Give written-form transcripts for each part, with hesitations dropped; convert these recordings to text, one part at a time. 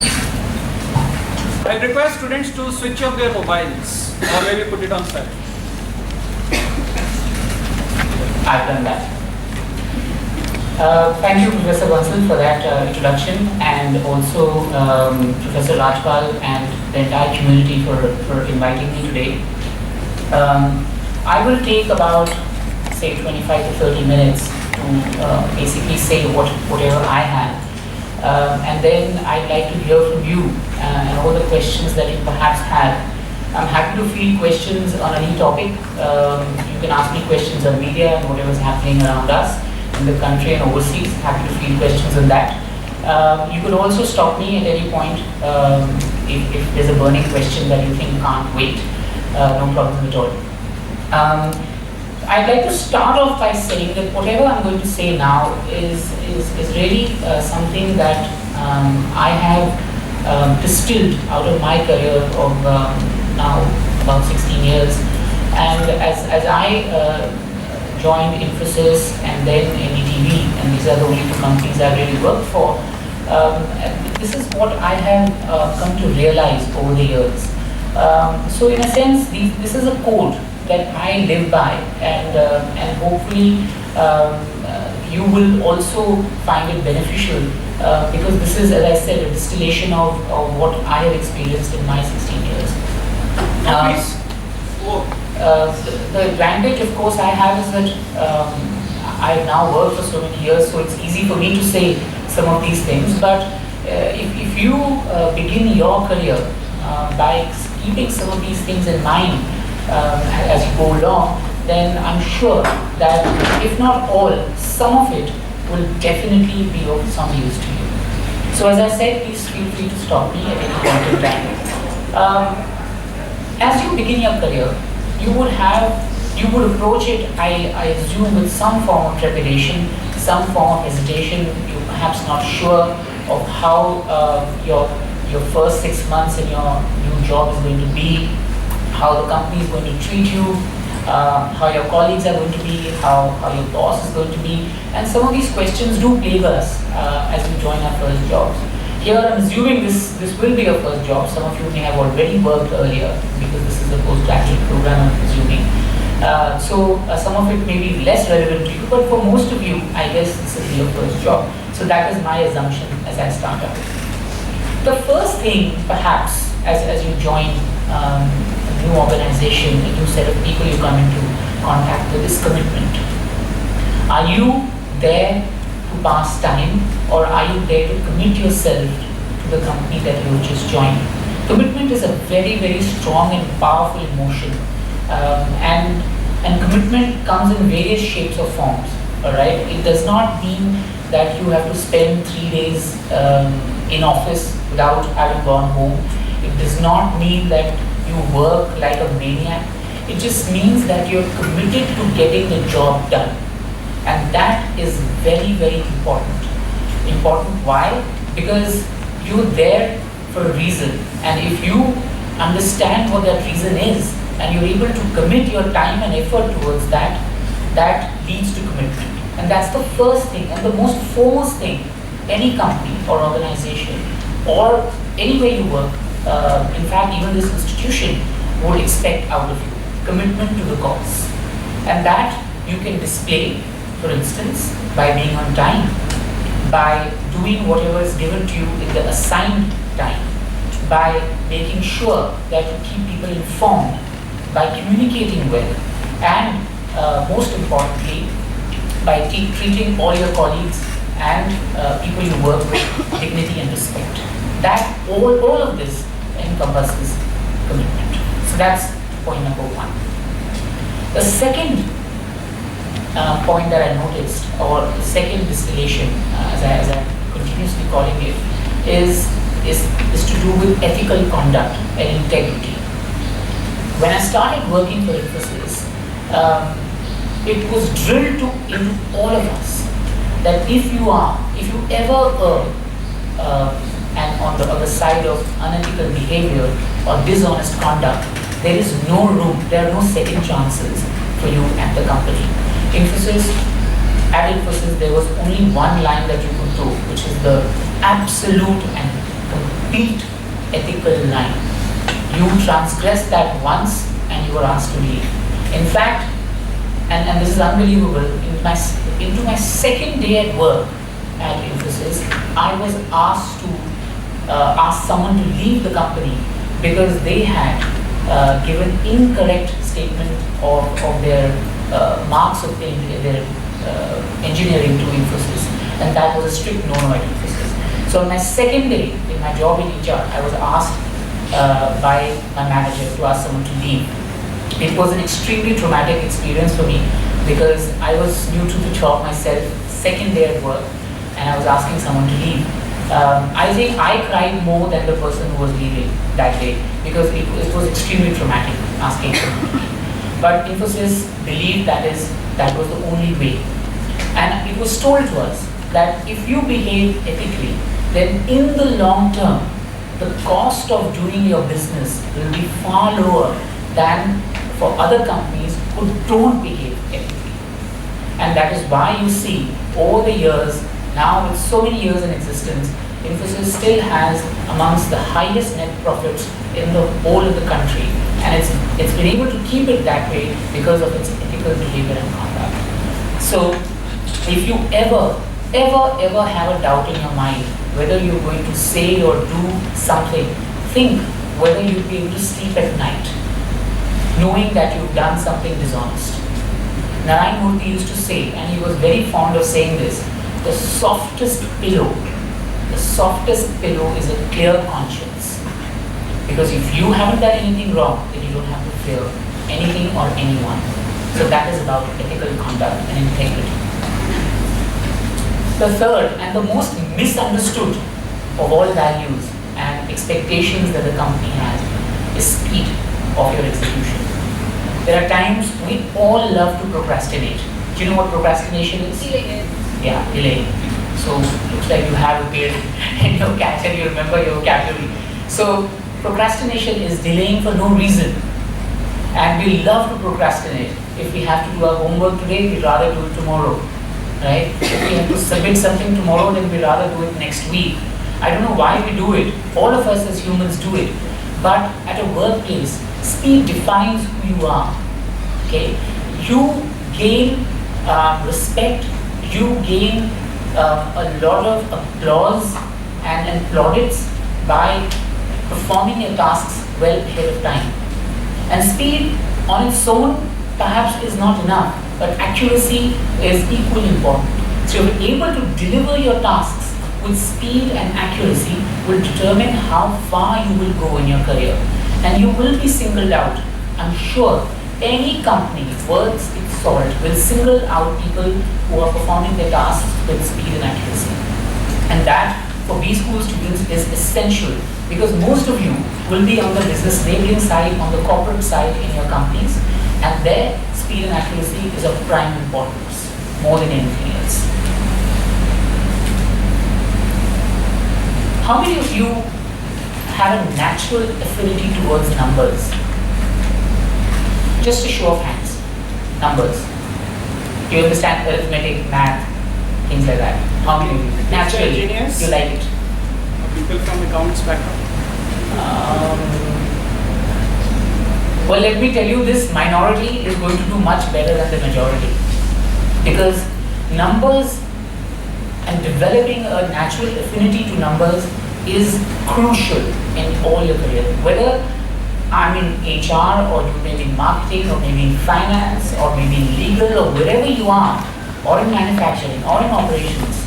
I request students to switch off their mobiles or maybe put it on silent. I've done that. Thank you, Professor Bansal, for that introduction, and also Professor Rajpal and the entire community for inviting me today. I will take about, say, 25 to 30 minutes to basically say whatever I have. And then I'd like to hear from you and all the questions that you perhaps have. I'm happy to field questions on any topic. You can ask me questions on media and whatever is happening around us in the country and overseas. Happy to field questions on that. You could also stop me at any point if there's a burning question that you think can't wait. No problem at all. I'd like to start off by saying that whatever I'm going to say now is really something that I have distilled out of my career of now about 16 years. And as I joined Infosys and then NDTV, and these are the only two companies I really worked for, this is what I have come to realize over the years. So in a sense, this is a code that I live by, and hopefully you will also find it beneficial because this is, as I said, a distillation of what I have experienced in my 16 years. The advantage, of course, I have is that I've now worked for so many years, so it's easy for me to say some of these things. But if you begin your career by keeping some of these things in mind as you go along, then I'm sure that if not all, some of it will definitely be of some use to you. So as I said, please feel free to stop me at any point in time. As you begin your career, you would approach it, I assume, with some form of trepidation, some form of hesitation. You're perhaps not sure of how your first 6 months in your new job is going to be, how the company is going to treat you, how your colleagues are going to be, how your boss is going to be. And some of these questions do plague us as we join our first jobs. Here I'm assuming this will be your first job. Some of you may have already worked earlier because this is a postgraduate program, I'm assuming. So some of it may be less relevant to you, but for most of you, I guess this is your first job. So that is my assumption as I start out. The first thing, perhaps, as you join a new organization, a new set of people you come into contact with, is commitment. Are you there to pass time, or are you there to commit yourself to the company that you just joined? Commitment is a very, very strong and powerful emotion, and commitment comes in various shapes or forms. All right, it does not mean that you have to spend 3 days in office without having gone home. It does not mean that you work like a maniac. It just means that you're committed to getting the job done. And that is very, very important. Important why? Because you're there for a reason. And if you understand what that reason is, and you're able to commit your time and effort towards that, that leads to commitment. And that's the first thing and the most foremost thing any company or organization or anywhere you work, in fact even this institution, would expect out of you. Commitment to the cause. And that you can display, for instance, by being on time, by doing whatever is given to you in the assigned time, by making sure that you keep people informed, by communicating well, and most importantly, by treating all your colleagues and people you work with dignity and respect. That all of this encompasses commitment. So that's point number one. The second point that I noticed, or the second distillation, as I'm continuously calling it, is to do with ethical conduct and integrity. When I started working for Infosys, it was drilled into all of us that if you ever err and on the side of unethical behavior or dishonest conduct, there is no room, there are no second chances for you at the company. At Infosys, there was only one line that you could do, which is the absolute and complete ethical line. You transgressed that once and you were asked to leave. In fact, and this is unbelievable, into my second day at work at Infosys, I was asked to ask someone to leave the company because they had given incorrect statement of their marks of their engineering to Infosys, and that was a strict no-no at Infosys. So on my second day in my job in HR, I was asked by my manager to ask someone to leave. It was an extremely traumatic experience for me because I was new to the job myself, second day at work, and I was asking someone to leave. I think I cried more than the person who was leaving that day because it was extremely traumatic asking someone to leave. But Infosys believed that was the only way. And it was told to us that if you behave ethically, then in the long term, the cost of doing your business will be far lower than for other companies who don't behave ethically. And that is why you see over the years, now with so many years in existence, Infosys still has amongst the highest net profits in the whole of the country. And it's been able to keep it that way because of its ethical behavior and conduct. So if you ever have a doubt in your mind whether you're going to say or do something, think whether you'll be able to sleep at night knowing that you've done something dishonest. Narayan Murthy used to say, and he was very fond of saying this, the softest pillow is a clear conscience. Because if you haven't done anything wrong, then you don't have to fear anything or anyone. So that is about ethical conduct and integrity. The third and the most misunderstood of all values and expectations that the company has is speed of your execution. There are times we all love to procrastinate. Do you know what procrastination is? Delay. Yeah, delay. So looks like you have a beard in your catch and you remember your vocabulary. So procrastination is delaying for no reason. And we love to procrastinate. If we have to do our homework today, we'd rather do it tomorrow. Right? If we have to submit something tomorrow, then we'd rather do it next week. I don't know why we do it. All of us as humans do it. But at a workplace, speed defines who you are. Okay? You gain respect, you gain a lot of applause and plaudits by performing your tasks well ahead of time. And speed on its own perhaps is not enough, but accuracy is equally important. So you're able to deliver your tasks with speed and accuracy will determine how far you will go in your career. And you will be singled out. I'm sure any company worth its salt will single out people who are performing their tasks with speed and accuracy. And that, for B school students, is essential because most of you will be on the business labeling side, on the corporate side in your companies, and their speed and accuracy is of prime importance, more than anything else. How many of you have a natural affinity towards numbers? Just a show of hands. Numbers. You understand arithmetic, math, things like that. How many of you? Naturally, engineers? you like it. People from accounts background. Well, let me tell you, this minority is going to do much better than the majority. Because numbers and developing a natural affinity to numbers is crucial in all your career. Whether I'm in HR or you may be in marketing or maybe in finance or maybe in legal or wherever you are, or in manufacturing or in operations,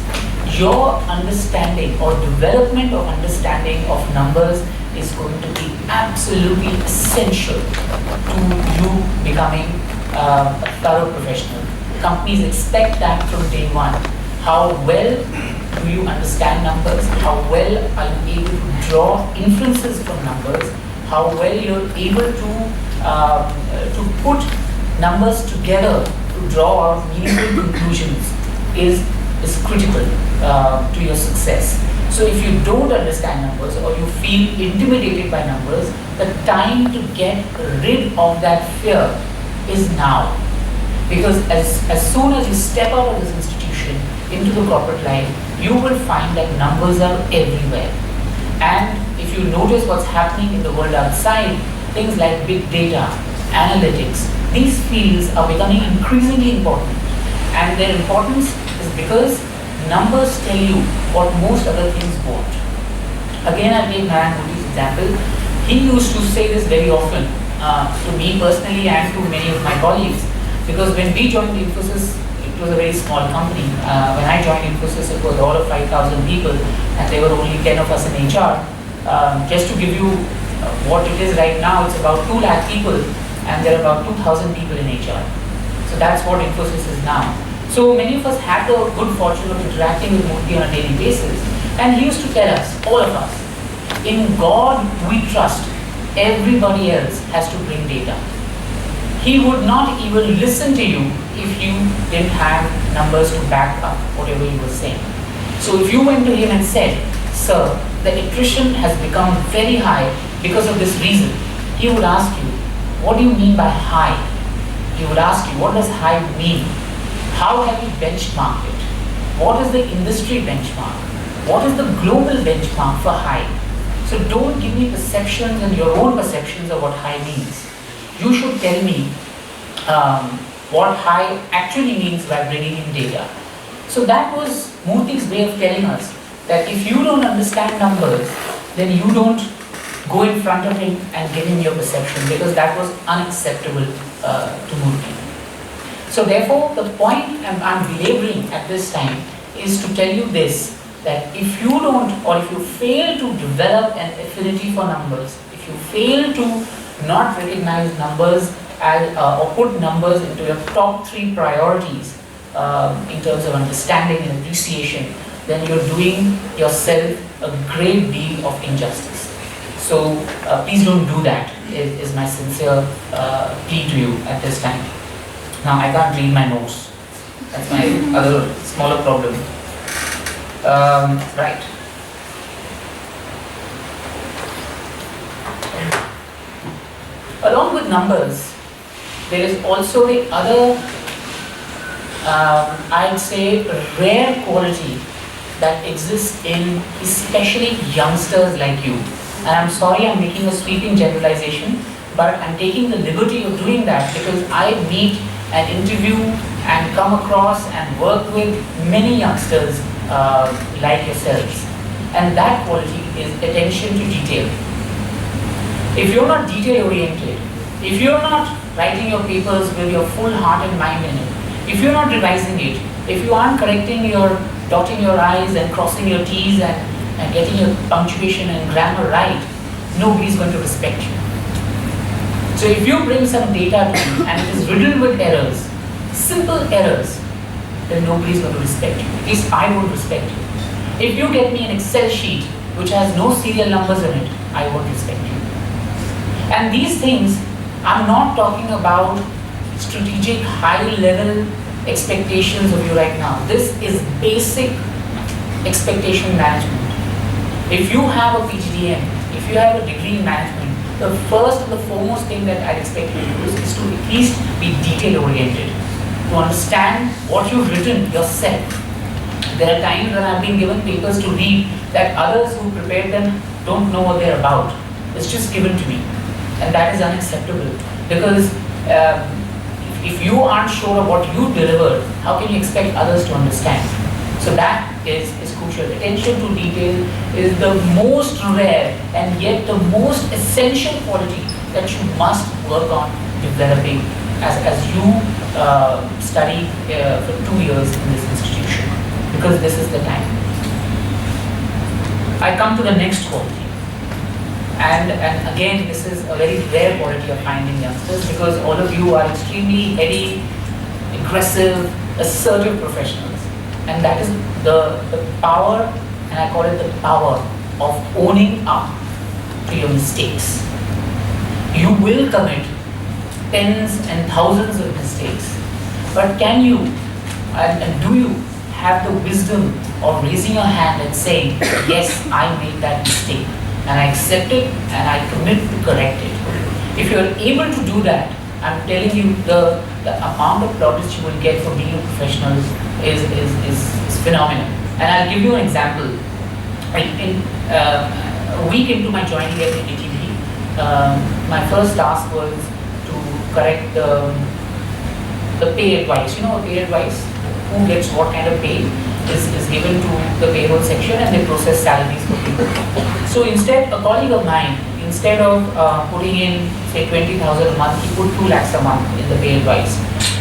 your understanding or development of understanding of numbers is going to be absolutely essential to you becoming a thorough professional. Companies expect that from day one. How well do you understand numbers? How well are you able to draw inferences from numbers? How well you're able to put numbers together to draw out meaningful conclusions is critical to your success. So if you don't understand numbers or you feel intimidated by numbers, the time to get rid of that fear is now. Because as soon as you step out of this institution into the corporate life, you will find that numbers are everywhere. And if you notice what's happening in the world outside, things like big data, analytics, these fields are becoming increasingly important. And their importance is because numbers tell you what most other things won't. Again, I'll take Narayana Murthy's example. He used to say this very often to me personally and to many of my colleagues, because when we joined Infosys, it was a very small company. When I joined Infosys, it was all of 5,000 people, and there were only 10 of us in HR. Just to give you what it is right now, it's about 2 lakh people, and there are about 2,000 people in HR. So that's what Infosys is now. So many of us had the good fortune of interacting with Murthy on a daily basis, and he used to tell us, all of us, in God we trust, everybody else has to bring data. He would not even listen to you if you didn't have numbers to back up whatever you were saying. So if you went to him and said, sir, the attrition has become very high because of this reason, he would ask you, what do you mean by high? He would ask you, what does high mean? How have you benchmarked it? What is the industry benchmark? What is the global benchmark for high? So don't give me perceptions and your own perceptions of what high means. You should tell me what high actually means by bringing in data. So that was Murthy's way of telling us that if you don't understand numbers, then you don't go in front of him and give him your perception, because that was unacceptable to Murthy. So therefore, the point I'm belaboring at this time is to tell you this, that if you don't, or if you fail to develop an affinity for numbers, if you fail to not recognize numbers as, or put numbers into your top 3 priorities in terms of understanding and appreciation, then you're doing yourself a great deal of injustice. So please don't do that, is my sincere plea to you at this time. Now I can't read my notes. That's my other smaller problem. Right. Along with numbers, there is also the other, I'd say, rare quality that exists in especially youngsters like you. And I'm sorry I'm making a sweeping generalization, but I'm taking the liberty of doing that because I meet and interview and come across and work with many youngsters like yourselves. And that quality is attention to detail. If you're not detail oriented, if you're not writing your papers with your full heart and mind in it, if you're not revising it, if you aren't correcting your, dotting your I's and crossing your T's and getting your punctuation and grammar right, nobody's going to respect you. So if you bring some data to me and it is riddled with errors, simple errors, then nobody's going to respect you. At least I won't respect you. If you get me an Excel sheet which has no serial numbers in it, I won't respect you. And these things, I'm not talking about strategic high-level expectations of you right now. This is basic expectation management. If you have a PGDM, if you have a degree in management, the first and the foremost thing that I'd expect you to do is to at least be detail-oriented, to understand what you've written yourself. There are times when I've been given papers to read that others who prepared them don't know what they're about. It's just given to me. And that is unacceptable. Because if you aren't sure of what you delivered, how can you expect others to understand? So that is crucial. Attention to detail is the most rare and yet the most essential quality that you must work on developing as you study for 2 years in this institution, because this is the time. I come to the next quality. And again, this is a very rare quality of finding youngsters, because all of you are extremely heady, aggressive, assertive professionals. And that is the power, and I call it the power of owning up to your mistakes. You will commit tens and thousands of mistakes, but can you and do you have the wisdom of raising your hand and saying, yes, I made that mistake, and I accept it and I commit to correct it? If you are able to do that, I'm telling you, the amount of plaudits you will get for being a professional is phenomenal. And I'll give you an example. a week into my joining at NDTV, my first task was to correct the pay advice. You know, pay advice, who gets what kind of pay is given to the payroll section, and they process salaries for people. So instead, a colleague of mine, instead of putting in say 20,000 a month, he put 2 lakhs a month in the pay advice.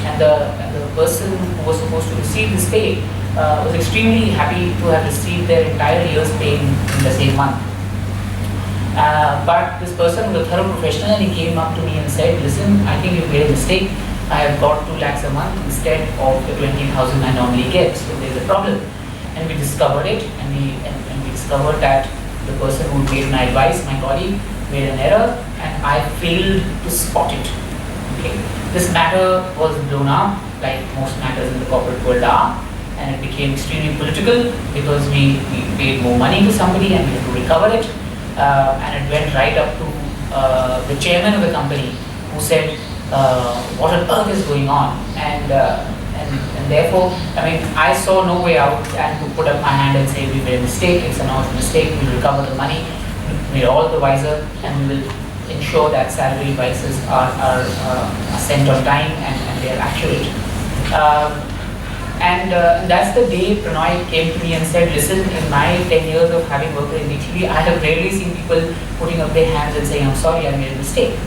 And the person who was supposed to receive this pay was extremely happy to have received their entire year's pay in the same month. But this person was a thorough professional, and he came up to me and said, listen, I think you've made a mistake. I have got 2 lakhs a month instead of the 20,000 I normally get, so there's a problem. And we discovered it, and we discovered that the person who made my advice, my colleague, made an error, and I failed to spot it. Okay. This matter was blown up, like most matters in the corporate world are, and it became extremely political because we paid more money to somebody and we had to recover it. And it went right up to the chairman of the company, who said, what on earth is going on? And therefore, I mean, I saw no way out and to put up my hand and say, we made a mistake, it's an honest mistake, we'll recover the money, we're all the wiser, and we will ensure that salary advices are sent on time and they are accurate. That's the day Pranay came to me and said, listen, in my 10 years of having worked in NDTV, I have rarely seen people putting up their hands and saying, I'm sorry, I made a mistake.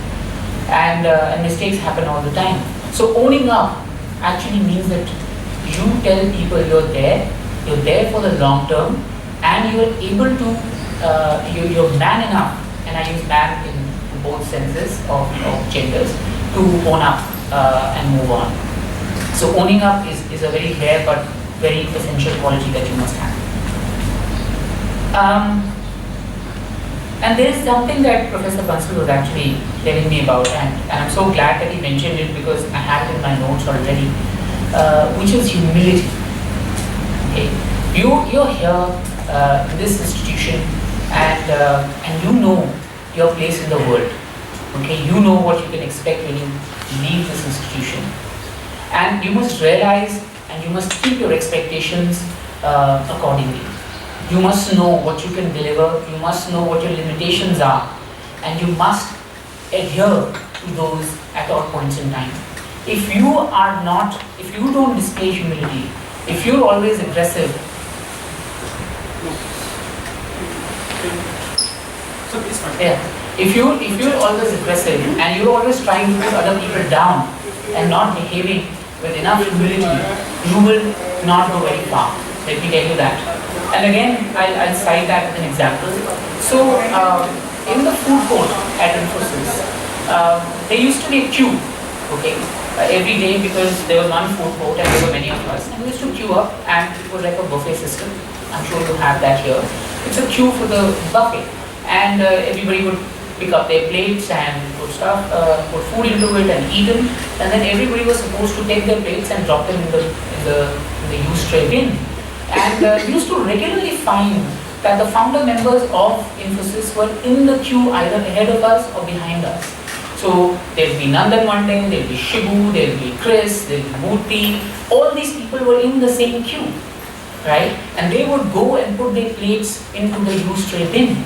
And mistakes happen all the time. So owning up actually means that you tell people you're there for the long term, and you're able to, you're man enough, and I use man in both senses of genders, to own up and move on. So owning up is a very rare but very essential quality that you must have. And there is something that Professor Bansal was actually telling me about, and I'm so glad that he mentioned it because I have it in my notes already, which is humility. Okay, you're here in this institution, and you know your place in the world. Okay, you know what you can expect when you leave this institution, and you must realize and you must keep your expectations accordingly. You must know what you can deliver, you must know what your limitations are, and you must adhere to those at all points in time. If you don't display humility, if you're always aggressive, if you're always aggressive and you're always trying to put other people down and not behaving with enough humility, you will not go very far. Let me tell you that. And again, I'll cite that as an example. So, in the food court at Infosys, there used to be a queue, okay, every day, because there was one food court and there were many of us. And we used to queue up, and it was like a buffet system. I'm sure you have that here. It's a queue for the buffet, and everybody would pick up their plates and put food into it and eat them, and then everybody was supposed to take their plates and drop them in the used tray bin. And we used to regularly find that the founder members of Infosys were in the queue either ahead of us or behind us. So there'll be Nandan one day, there'll be Shibu, there'll be Chris, there'll be Murthy. All these people were in the same queue, right? And they would go and put their plates into the used tray bin.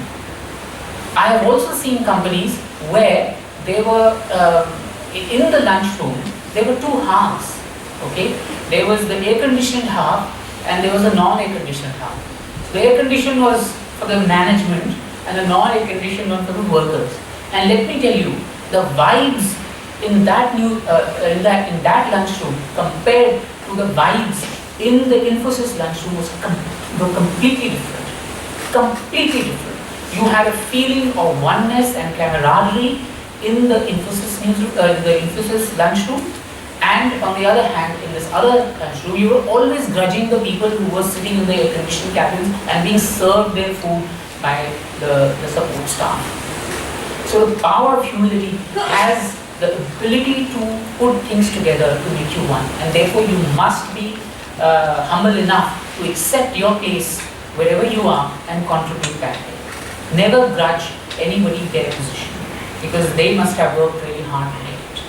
I have also seen companies where they were in the lunchroom. There were two halves. Okay, there was the air-conditioned half, and there was a non-air-conditioned half. The air-conditioned was for the management, and the non-air-conditioned one for the workers. And let me tell you, the vibes in that lunchroom compared to the vibes in the Infosys lunchroom were completely different. Completely different. You had a feeling of oneness and camaraderie in the Infosys lunchroom. And on the other hand, in this other lunchroom, you were always grudging the people who were sitting in the air-conditioned cabins and being served their food by the support staff. So the power of humility has the ability to put things together to make you one. And therefore, you must be humble enough to accept your place wherever you are and contribute that way. Never grudge anybody their position, because they must have worked really hard to make it.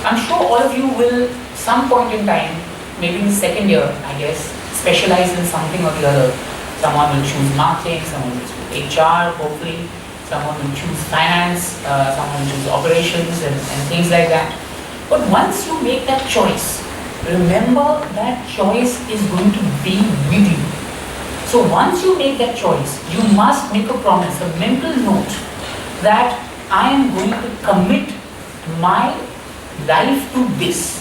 I'm sure all of you will, some point in time, maybe in the second year, I guess, specialize in something or the other. Someone will choose marketing, someone will choose HR, hopefully. Someone will choose finance, someone will choose operations and things like that. But once you make that choice, remember that choice is going to be with you. So once you make that choice, you must make a promise, a mental note, that I am going to commit my life to this.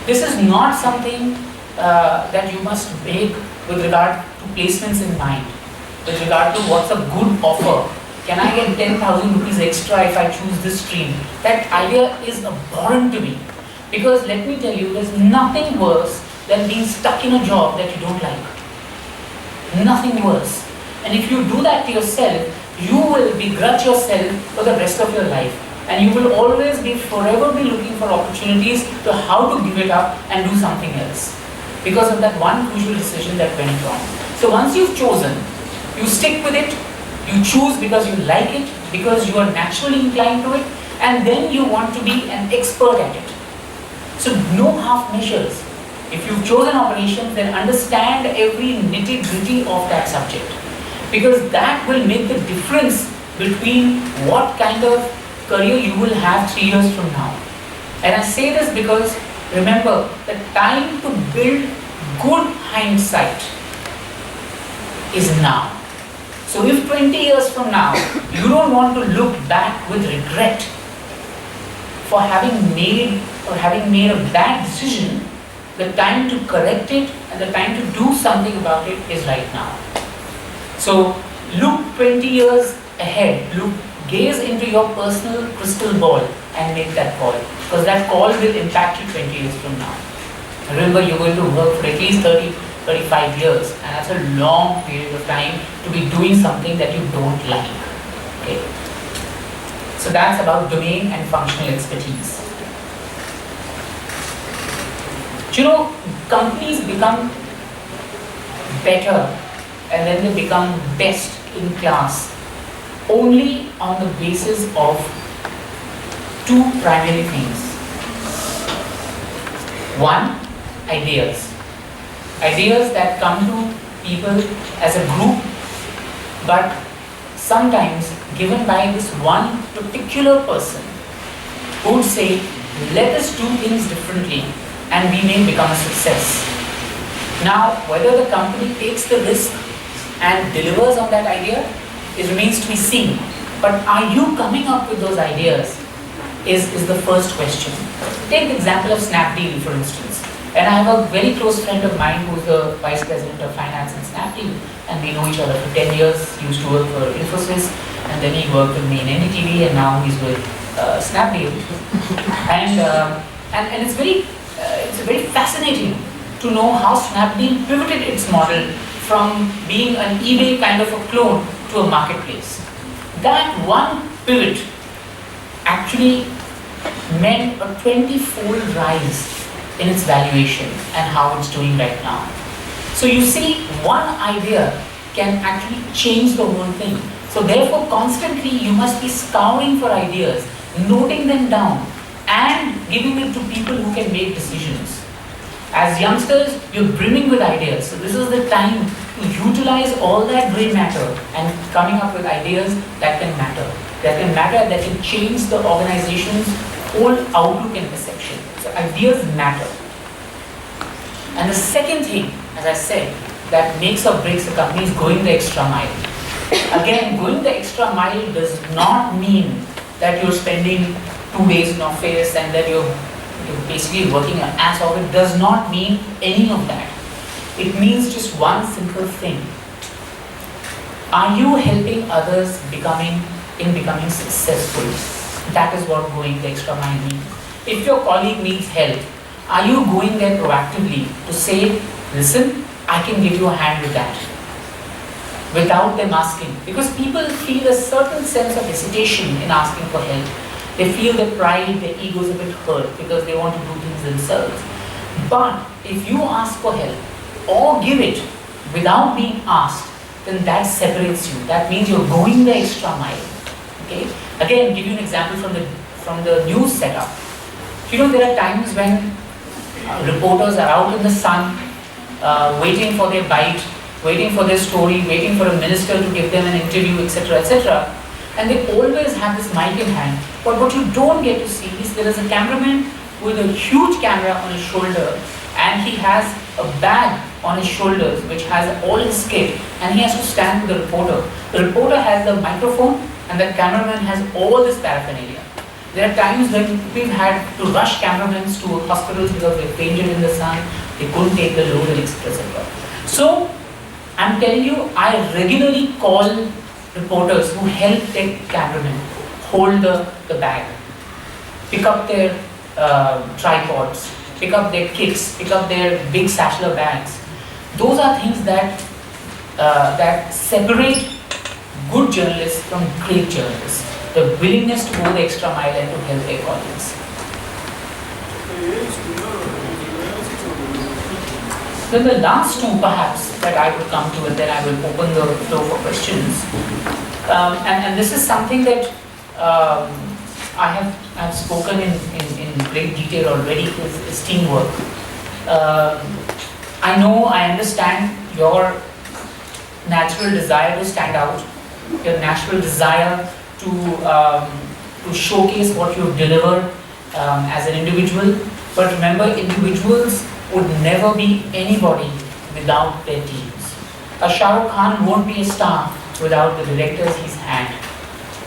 This is not something that you must make with regard to placements in mind, with regard to what's a good offer. Can I get 10,000 rupees extra if I choose this stream? That idea is abhorrent to me. Because let me tell you, there's nothing worse than being stuck in a job that you don't like. Nothing worse. And if you do that to yourself, you will begrudge yourself for the rest of your life. And you will always forever be looking for opportunities to how to give it up and do something else. Because of that one crucial decision that went wrong. So once you've chosen, you stick with it, you choose because you like it, because you are naturally inclined to it, and then you want to be an expert at it. So no half measures. If you've chosen operations, then understand every nitty-gritty of that subject. Because that will make the difference between what kind of career you will have 3 years from now. And I say this because, remember, the time to build good hindsight is now. So if 20 years from now, you don't want to look back with regret for having made a bad decision, the time to correct it and the time to do something about it is right now. So look 20 years ahead, gaze into your personal crystal ball and make that call. Because that call will impact you 20 years from now. Remember, you're going to work for at least 35 years, and that's a long period of time to be doing something that you don't like. Okay? So that's about domain and functional expertise. You know, companies become better and then they become best in class only on the basis of two primary things. One, ideas. Ideas that come to people as a group, but sometimes given by this one particular person who would say, let us do things differently and we may become a success. Now, whether the company takes the risk and delivers on that idea, it remains to be seen. But are you coming up with those ideas is the first question. Take the example of Snapdeal, for instance. And I have a very close friend of mine who is the Vice President of Finance in Snapdeal, and we know each other for 10 years. He used to work for Infosys, and then he worked with me in NDTV, and now he's with Snapdeal. And it's very fascinating to know how Snapdeal pivoted its model from being an eBay kind of a clone to a marketplace. That one pivot actually meant a 20-fold rise in its valuation and how it's doing right now. So you see, one idea can actually change the whole thing. So therefore, constantly you must be scouring for ideas, noting them down, and giving it to people who can make decisions. As youngsters, you're brimming with ideas. So this is the time to utilize all that gray matter and coming up with ideas that can matter. That can change the organization's whole outlook and perception. So ideas matter. And the second thing, as I said, that makes or breaks a company is going the extra mile. Again, going the extra mile does not mean that you're spending 2 days in office and that you're basically working your ass off. It does not mean any of that. It means just one simple thing. Are you helping others becoming successful? That is what going the extra mile means. If your colleague needs help, are you going there proactively to say, listen, I can give you a hand with that, without them asking? Because people feel a certain sense of hesitation in asking for help. They feel their pride, their ego is a bit hurt because they want to do things themselves. But if you ask for help or give it without being asked, then that separates you. That means you're going the extra mile. Okay? Again, give you an example from the news setup. You know, there are times when reporters are out in the sun, waiting for their bite, waiting for their story, waiting for a minister to give them an interview, etc., etc. And they always have this mic in hand. But what you don't get to see is there is a cameraman with a huge camera on his shoulder, and he has a bag on his shoulders which has all his kit, and he has to stand with the reporter. The reporter has the microphone and the cameraman has all this paraphernalia. There are times when we've had to rush cameramen to hospitals because they fainted in the sun, they couldn't take the load, and etc. So, I'm telling you, I regularly call reporters who help their cameramen hold the bag, pick up their tripods, pick up their kits, pick up their big satchel bags. Those are things that that separate good journalists from great journalists. The willingness to go the extra mile and to help their colleagues. Then the last two perhaps that I would come to, and then I will open the floor for questions. And this is something that I've spoken in great detail already, is teamwork. I know, I understand your natural desire to stand out, your natural desire to showcase what you've delivered as an individual. But remember, individuals would never be anybody without their teams. A Shah Rukh Khan won't be a star without the directors he's had.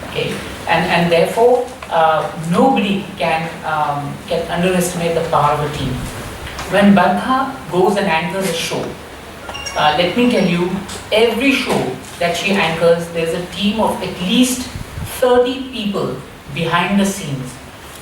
Okay, and therefore nobody can underestimate the power of a team. When Bhargava goes and anchors a show, let me tell you, every show that she anchors, there's a team of at least 30 people behind the scenes.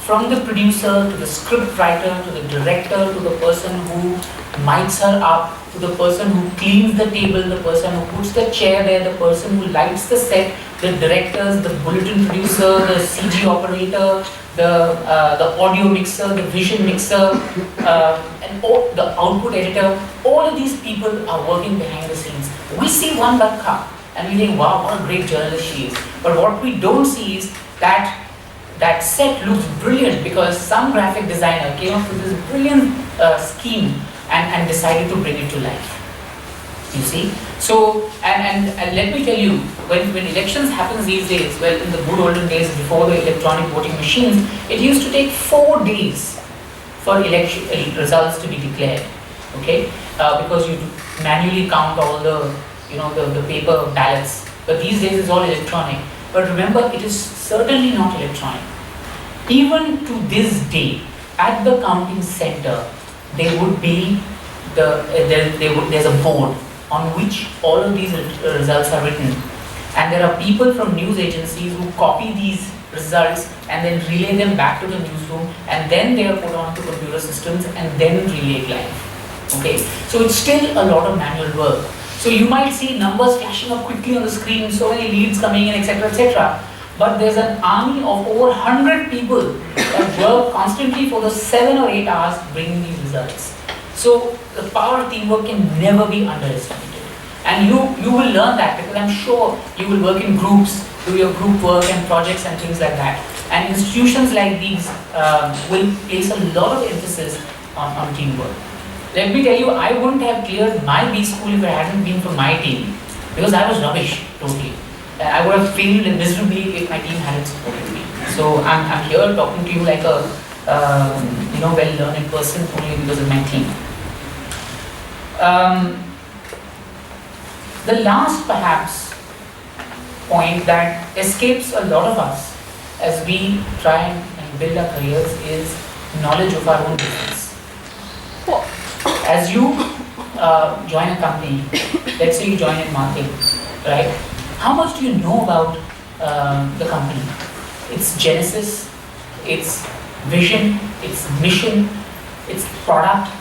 From the producer to the script writer to the director to the person who mics her up to the person who cleans the table, the person who puts the chair there, the person who lights the set, the directors, the bulletin producer, the CG operator, the audio mixer, the vision mixer, and the output editor. All of these people are working behind the scenes. We see one Bhargava and we think, wow, what a great journalist she is. But what we don't see is that that set looks brilliant because some graphic designer came up with this brilliant scheme and decided to bring it to life. You see? So, and let me tell you, when elections happen these days, well, in the good olden days before the electronic voting machines, it used to take 4 days for election results to be declared. Okay? Because you manually count all the, the paper ballots. But these days it's all electronic. But remember, it is certainly not electronic. Even to this day, at the counting center, there would be there's a board on which all of these results are written, and there are people from news agencies who copy these results and then relay them back to the newsroom, and then they are put onto computer systems and then relayed live. Okay, so it's still a lot of manual work. So you might see numbers flashing up quickly on the screen, so many leads coming in, etc., etc. But there's an army of over 100 people that work constantly for the 7 or 8 hours bringing these results. So the power of teamwork can never be underestimated. And you will learn that because I'm sure you will work in groups, do your group work and projects and things like that. And institutions like these will place a lot of emphasis on teamwork. Let me tell you, I wouldn't have cleared my B school if it hadn't been for my team, because I was rubbish totally. I would have failed miserably if my team hadn't supported me. So I'm here talking to you like a well-learned person only because of my team. The last perhaps point that escapes a lot of us as we try and build our careers is knowledge of our own business. As you join a company, let's say you join in marketing, right? How much do you know about the company? Its genesis, its vision, its mission, its product,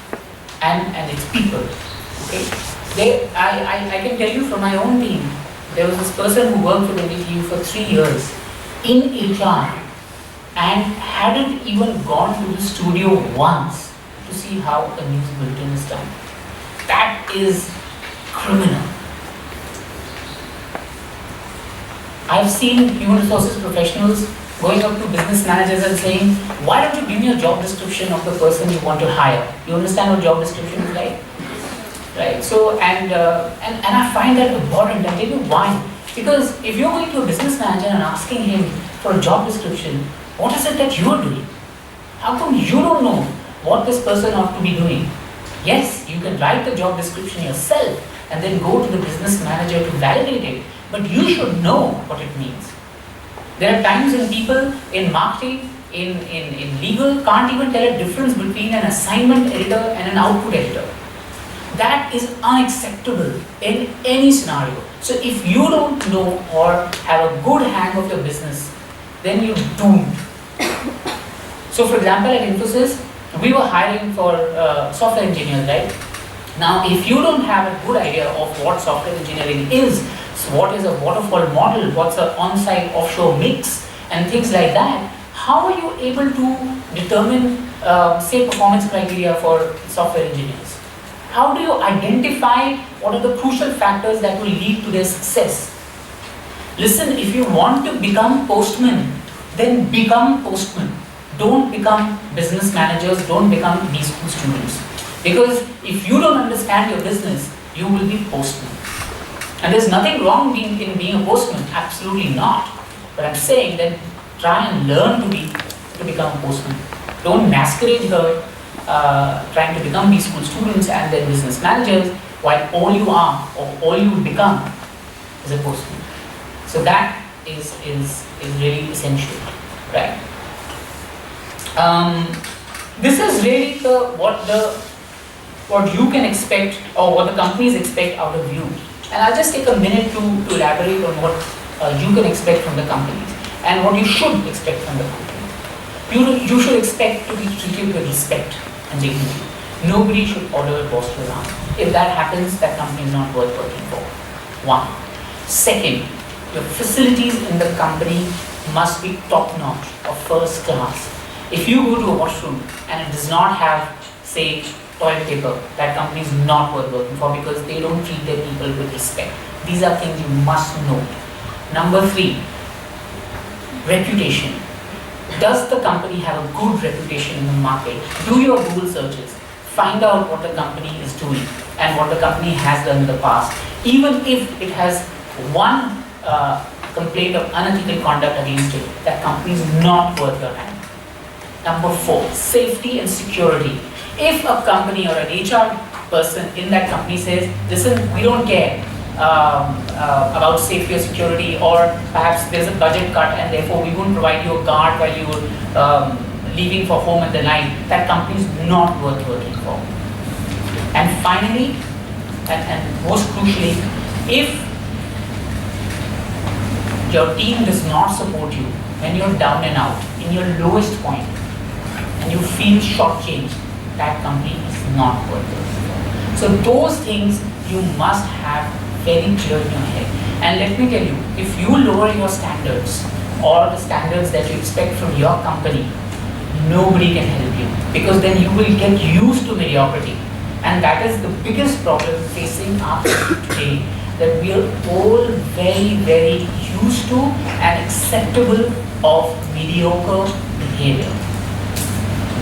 and its people. Okay? I can tell you from my own team, there was this person who worked with NDTV for 3 years in HR and hadn't even gone to the studio once to see how a news bulletin is done. That is criminal. I've seen human resources professionals going up to business managers and saying, why don't you give me a job description of the person you want to hire? You understand what job description is like? right? So and I find that abhorrent. I'll tell you why. Because if you're going to a business manager and asking him for a job description, what is it that you are doing? How come you don't know what this person ought to be doing? Yes, you can write the job description yourself and then go to the business manager to validate it, but you should know what it means. There are times when people in marketing, in legal, can't even tell a difference between an assignment editor and an output editor. That is unacceptable in any scenario. So if you don't know or have a good hang of your business, then you're doomed. So for example, at Infosys, we were hiring for software engineers, right? Now, if you don't have a good idea of what software engineering is, so what is a waterfall model, what's an on-site offshore mix, and things like that, how are you able to determine, say, performance criteria for software engineers? How do you identify what are the crucial factors that will lead to their success? Listen, if you want to become postman, then become postman. Don't become business managers, don't become B-school students. Because if you don't understand your business, you will be postman. And there's nothing wrong in being a postman, absolutely not. But I'm saying that try and learn to become a postman. Don't masquerade here trying to become B-school students and then business managers, while all you are or all you will become is a postman. So that is really essential, right? This is really what you can expect or what the companies expect out of you. And I'll just take a minute to elaborate on what you can expect from the companies and what you should expect from the company. You should expect to be treated with respect and dignity. Nobody should order a boss to around. If that happens, that company is not worth working for. One. Second, your facilities in the company must be top-notch or first class. If you go to a washroom and it does not have, say, toilet paper, that company is not worth working for because they don't treat their people with respect. These are things you must know. Number 3, reputation. Does the company have a good reputation in the market? Do your Google searches. Find out what the company is doing and what the company has done in the past. Even if it has one complaint of unethical conduct against it, that company is not worth your time. Number 4, safety and security. If a company or an HR person in that company says, listen, we don't care about safety or security, or perhaps there's a budget cut and therefore we won't provide you a guard while you're leaving for home at the night, that company is not worth working for. And finally, and most crucially, if your team does not support you when you're down and out, in your lowest point, and you feel shortchanged, that company is not worth it. So those things you must have very clear in your head. And let me tell you, if you lower your standards or the standards that you expect from your company, nobody can help you, because then you will get used to mediocrity. And that is the biggest problem facing us today, that we are all very, very used to and acceptable of mediocre behavior.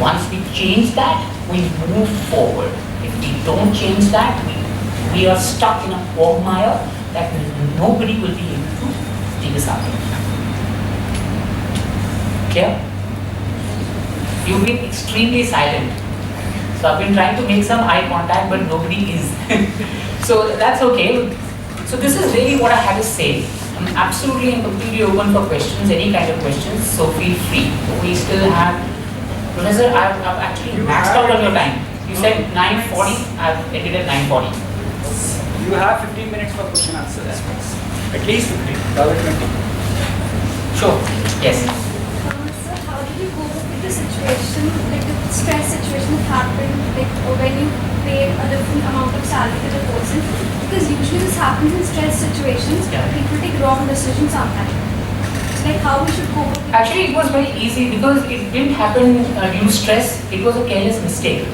Once we change that, we move forward. If we don't change that, we are stuck in a quagmire that nobody will be able to take us out of. Clear? You've been extremely silent. So I've been trying to make some eye contact, but nobody is. So that's okay. So this is really what I had to say. I'm absolutely and completely open for questions, any kind of questions, so feel free. We still have, Professor, I've actually maxed out on your time. You said 9:40, I've ended at 9:40. You have 15 minutes for question answer. At least 15, rather 20. Sure, yes. So how did you cope with the situation, like the stress situation that happened, like when you pay a different amount of salary to the person? Because usually this happens in stress situations. Yeah. People take wrong decisions sometimes. So like how we should cope with it? Actually, it was very easy because it didn't happen due to stress. It was a careless mistake.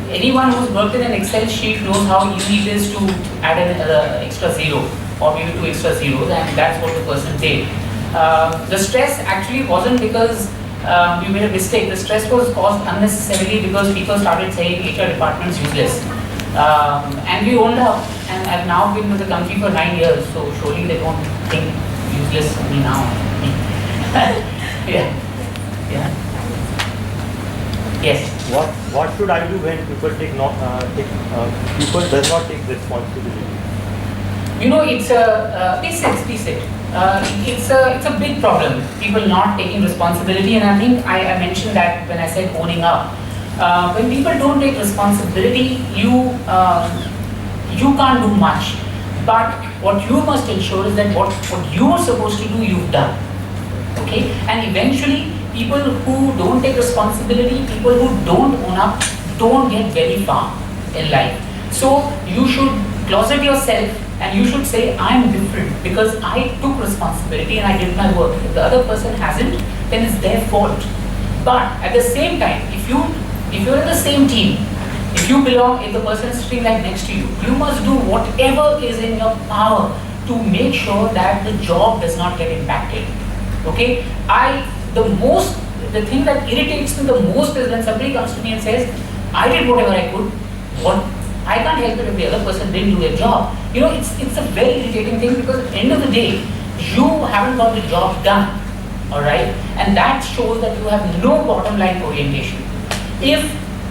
Anyone who's worked in an Excel sheet knows how easy it is to add an extra zero or maybe 2 extra zeros, and that's what the person did. The stress actually wasn't because we made a mistake. The stress was caused unnecessarily because people started saying HR department's useless. And we owned up, and I've now been with the company for 9 years, so surely they don't think useless of me now. Yeah. Yeah. Yes. What should I do when people people does not take responsibility? You know, it's a piece it. It's a big problem. People not taking responsibility, and I think I mentioned that when I said owning up. When people don't take responsibility, you can't do much. But what you must ensure is that what you are supposed to do, you've done. Okay? And eventually, people who don't take responsibility, people who don't own up, don't get very far in life. So you should closet yourself and you should say, I'm different because I took responsibility and I did my work. If the other person hasn't, then it's their fault. But at the same time, if you're in the same team, if you belong, if the person is sitting right next to you, you must do whatever is in your power to make sure that the job does not get impacted. Okay? The thing that irritates me the most is when somebody comes to me and says, I did whatever I could. I can't help it if the other person didn't do their job. You know, it's a very irritating thing because at the end of the day, you haven't got the job done. Alright? And that shows that you have no bottom line orientation. If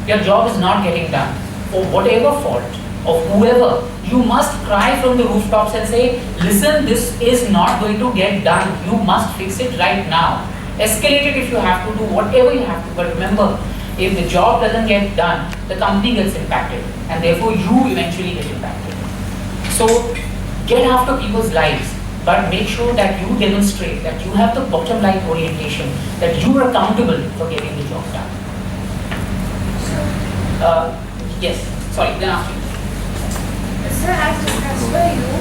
your job is not getting done, for whatever fault of whoever, you must cry from the rooftops and say, listen, this is not going to get done. You must fix it right now. Escalate it if you have to, do whatever you have to. But remember, if the job doesn't get done, the company gets impacted. And therefore, you eventually get impacted. So, get after people's lives. But make sure that you demonstrate that you have the bottom line orientation, that you are accountable for getting the job done. Yes, sorry, then after you. Sir, as discussed by you,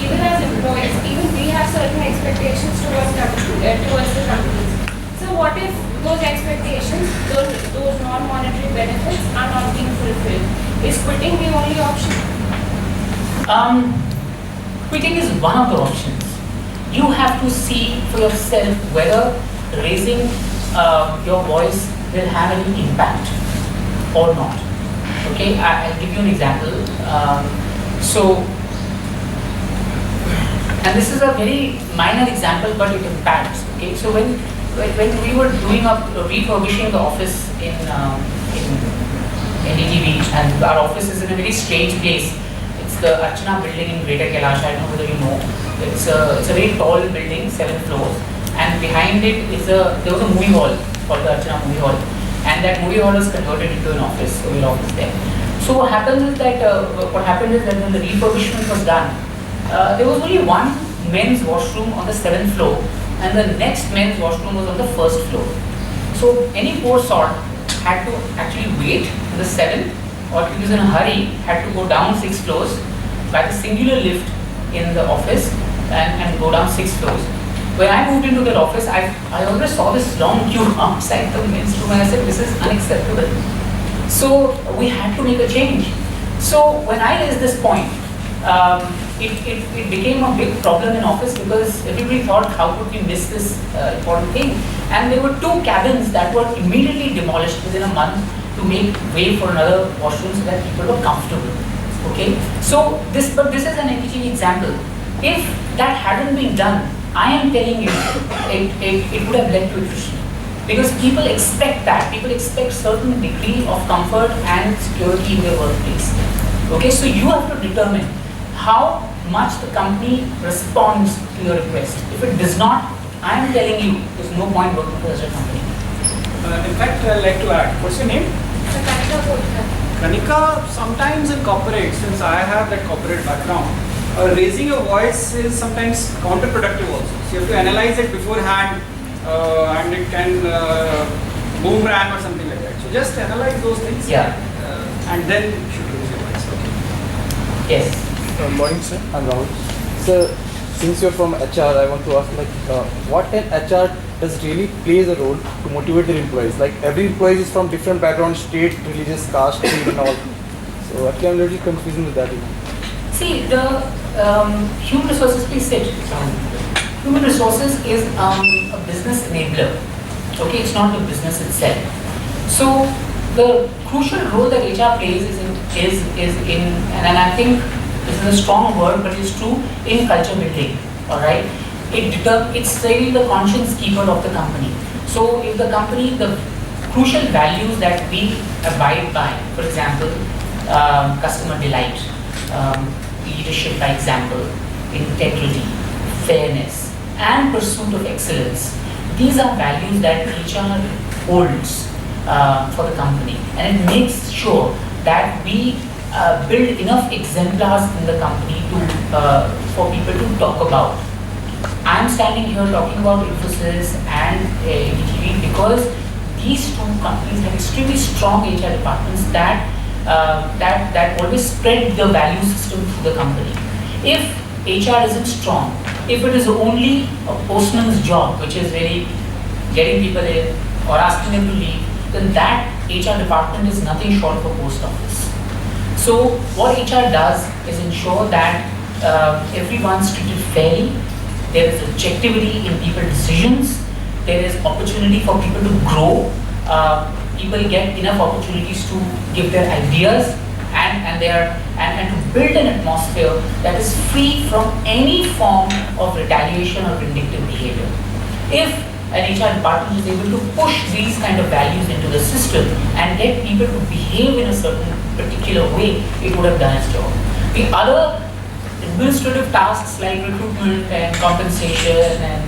even as employees, even we have certain expectations towards the companies. So what if those expectations, those non-monetary benefits are not being fulfilled? Is quitting the only option? Quitting is one of the options. You have to see for yourself whether raising your voice will have any impact or not. Okay, I'll give you an example. And this is a very minor example, but it impacts. Okay, so when we were doing refurbishing the office in NDTV, and our office is in a very strange place. It's the Archana building in Greater Kailash. I don't know whether you know. It's a very tall building, 7 floors, and behind it there was a movie hall called the Archana movie hall, and that movie hall was converted into an office, so we're office there. So what happened is that when the refurbishment was done, there was only one men's washroom on the 7th floor, and the next men's washroom was on the 1st floor. So any poor sort had to actually wait in the 7th, or if he was in a hurry, had to go down 6 floors by the singular lift in the office and go down 6 floors. When I moved into that office, I always saw this long queue outside the men's room, and I said, this is unacceptable. So we had to make a change. So when I raised this point, it became a big problem in office because everybody thought, how could we miss this important thing? And there were 2 cabins that were immediately demolished within a month to make way for another washroom so that people were comfortable. Okay, so this is an NDTV example. If that hadn't been done, I am telling you, it would have led to attrition. Because people expect that. People expect certain degree of comfort and security in their workplace. Okay, so you have to determine how much the company responds to your request. If it does not, I am telling you, there's no point working for such a company. In fact, I'd like to add, what's your name? Kanika, sometimes in corporate, since I have that corporate background, raising your voice is sometimes counterproductive also. So you have to analyze it beforehand, and it can boomerang or something like that. So just analyze those things, and then you should raise your voice. Okay. Yes. Morning, sir. I'm Rahul. Sir, since you're from HR, I want to ask, what in HR does really plays a role to motivate their employees? Like every employee is from different background, state, religious, caste, creed, and all. So actually, I'm a little confused with that. See, the human resources, please sit. Human resources is a business enabler. Okay, it's not the business itself. So The crucial role that HR plays is in, and I think this is a strong word, but it's true, in culture building. All right, it's really the conscience keeper of the company. So if the company, the crucial values that we abide by, for example, customer delight, leadership by example, integrity, fairness, and pursuit of excellence. These are values that HR holds for the company, and it makes sure that we build enough exemplars in the company for people to talk about. I'm standing here talking about Infosys and NDTV because these two companies have extremely strong HR departments that always spread the value system through the company. If HR isn't strong, if it is only a postman's job, which is really getting people in or asking them to leave, then that HR department is nothing short of a post office. So what HR does is ensure that everyone's treated fairly, there is objectivity in people's decisions, there is opportunity for people to grow, people get enough opportunities to give their ideas and to build an atmosphere that is free from any form of retaliation or vindictive behavior. If an HR department is able to push these kind of values into the system and get people to behave in a certain particular way, it would have done its job. The other administrative tasks like recruitment and compensation and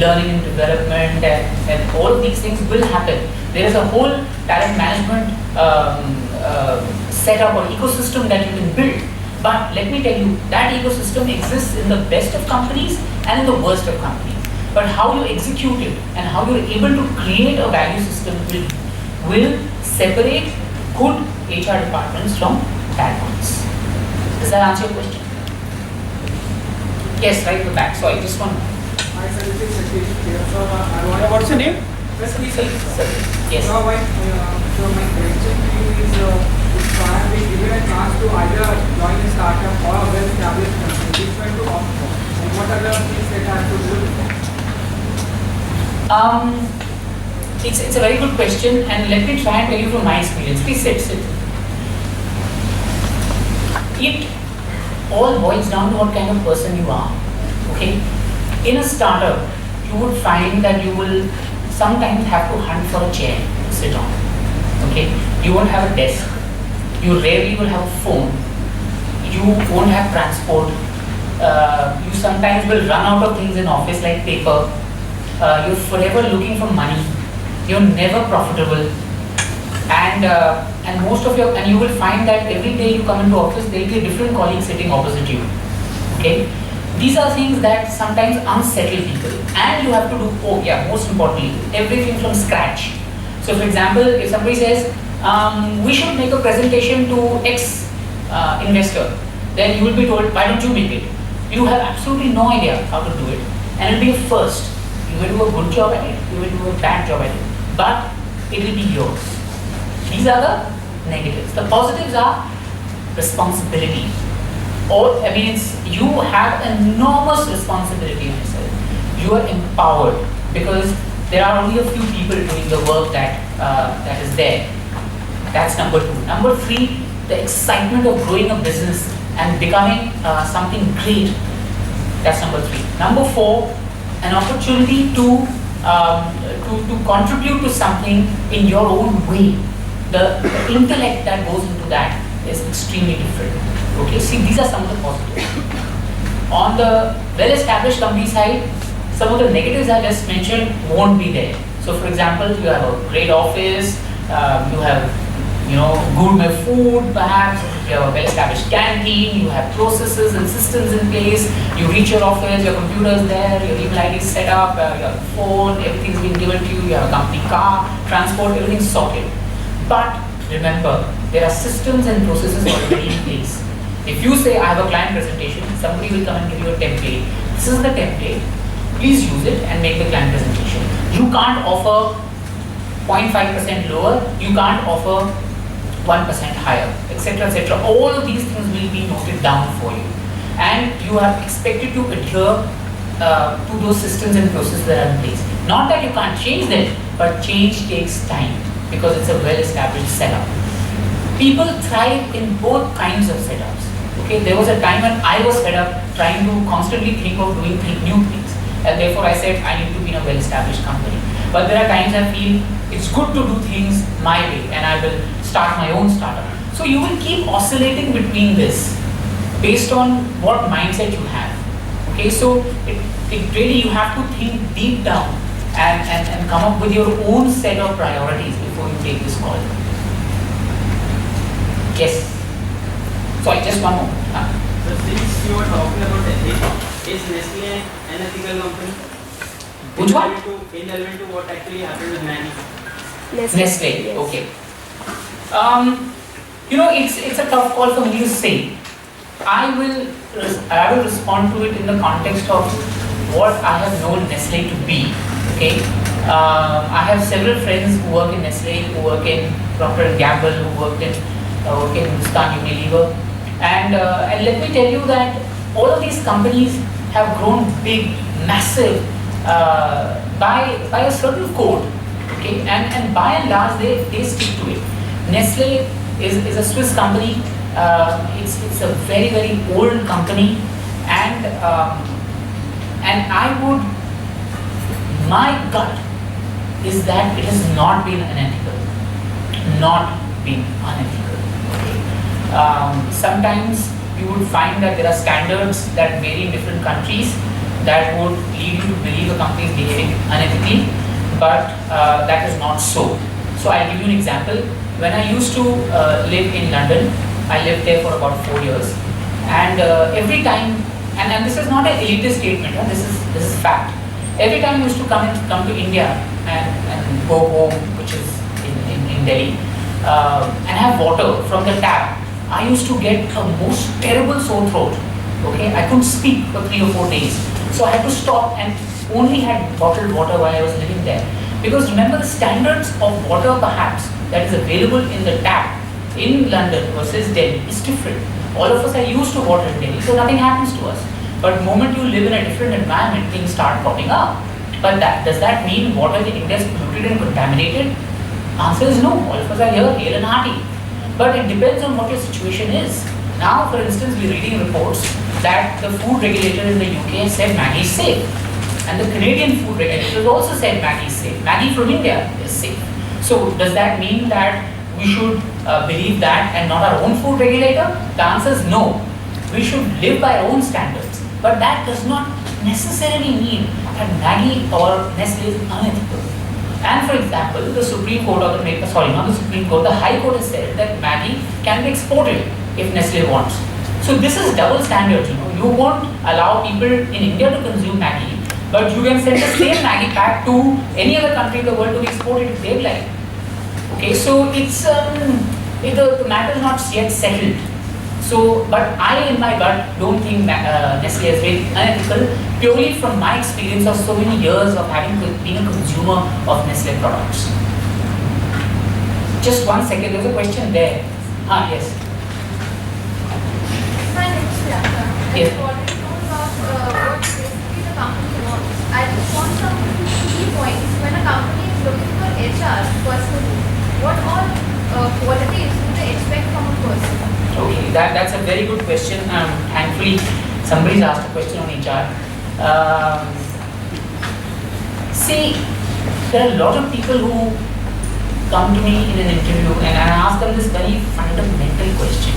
learning and development and all of these things will happen. There is a whole talent management setup or ecosystem that you can build. But let me tell you, that ecosystem exists in the best of companies and in the worst of companies. But how you execute it and how you're able to create a value system will separate good HR departments from bad ones. Does that answer your question? Yes, right at the back. Sorry, just one. Hi, sir. This is Satish here. So, what's your name? Yes, please. Yes. So, my question is, if I have been given a chance to either join a startup or a well-established company, which one to opt for? And what are the things that I have to do? It's a very good question, and let me try and tell you from my experience. Please sit. It all boils down to what kind of person you are. Okay? In a startup, you would find that you will sometimes have to hunt for a chair to sit on. Okay? You won't have a desk. You rarely will have a phone. You won't have transport. You sometimes will run out of things in office like paper. You're forever looking for money. You're never profitable. And most of and you will find that every day you come into office, there will be a different colleague sitting opposite you. Okay? These are things that sometimes unsettle people, and you have to do, most importantly, everything from scratch. So for example, if somebody says, we should make a presentation to X investor, then you will be told, why don't you make it? You have absolutely no idea how to do it, and it will be a first. You will do a good job at it, you will do a bad job at it, but it will be yours. These are the negatives. The positives are responsibility. You have enormous responsibility on yourself. You are empowered because there are only a few people doing the work that is there. That's number two. Number three, the excitement of growing a business and becoming something great. That's number three. Number four, an opportunity to contribute to something in your own way. The intellect that goes into that is extremely different. Okay, see, these are some of the positives. On the well-established company side, some of the negatives I just mentioned won't be there. So, for example, you have a great office, you have gourmet food, perhaps you have a well-established canteen, you have processes and systems in place. You reach your office, your computer is there, your email ID is set up, your phone, everything's been given to you. You have a company car, transport, everything's sorted. But remember, there are systems and processes already in place. If you say, I have a client presentation, somebody will come and give you a template. This is the template. Please use it and make the client presentation. You can't offer 0.5% lower. You can't offer 1% higher, etc., etc. All of these things will be noted down for you. And you are expected to adhere to those systems and processes that are in place. Not that you can't change them, but change takes time. because it's a well-established setup. People thrive in both kinds of setups. Okay, there was a time when I was fed up trying to constantly think of doing new things, and therefore I said I need to be in a well-established company. But there are times I feel it's good to do things my way, and I will start my own startup. So you will keep oscillating between this based on what mindset you have. Okay, so it really, you have to think deep down and come up with your own set of priorities before you take this call. Yes. Sorry, just one more. So since you were talking about ethics, is Nestle an ethical company? Which one? Irrelevant to what actually happened with Maggie. Nestle. Yes. Okay. It's a tough call for me to say. I will respond to it in the context of what I have known Nestle to be. Okay. I have several friends who work in Nestle, who work in Procter & Gamble, who work in Hindustan Unilever, and let me tell you that all of these companies have grown big, massive, by a certain code. Okay, and by and large they stick to it. Nestle is a Swiss company. It's a very, very old company, and my gut is that it has not been unethical. Sometimes you would find that there are standards that vary in different countries that would lead you to believe a company is behaving unethically, but that is not so. So I'll give you an example. When I used to live in London, I lived there for about 4 years, and every time, and this is not an elitist statement, this is fact. Every time I used to come to India and go home, which is in Delhi, and have water from the tap, I used to get a most terrible sore throat. Okay, I couldn't speak for 3 or 4 days, so I had to stop and only had bottled water while I was living there. Because remember, the standards of water perhaps that is available in the tap in London versus Delhi is different. All of us are used to water in Delhi, so nothing happens to us. But the moment you live in a different environment, things start popping up. But does that mean water in India is polluted and contaminated? Answer is no. All of us are here, hale and hearty. But it depends on what your situation is. Now, for instance, we're reading reports that the food regulator in the UK said Maggi is safe. And the Canadian food regulator also said Maggi is safe. Maggi from India is safe. So does that mean that we should believe that and not our own food regulator? The answer is no. We should live by our own standards. But that does not necessarily mean that Maggi or Nestle is unethical. And for example, the Supreme Court or the High Court has said that Maggi can be exported if Nestle wants. So this is double standards, You won't allow people in India to consume Maggi, but you can send the same Maggi pack to any other country in the world to be exported if they like. Okay, so it's the matter is not yet settled. So, but I, in my gut, don't think Nestle is very unethical, purely from my experience of so many years of being a consumer of Nestle products. Just 1 second, there's a question there. Yes. My name is Priyanka. Yes. I wanted to know about what basically the company wants. I just want some key points when a company is looking for HR personally. What all qualities do they expect from a person? Okay, that's a very good question. Thankfully, somebody's asked a question on HR. See, there are a lot of people who come to me in an interview and I ask them this very fundamental question.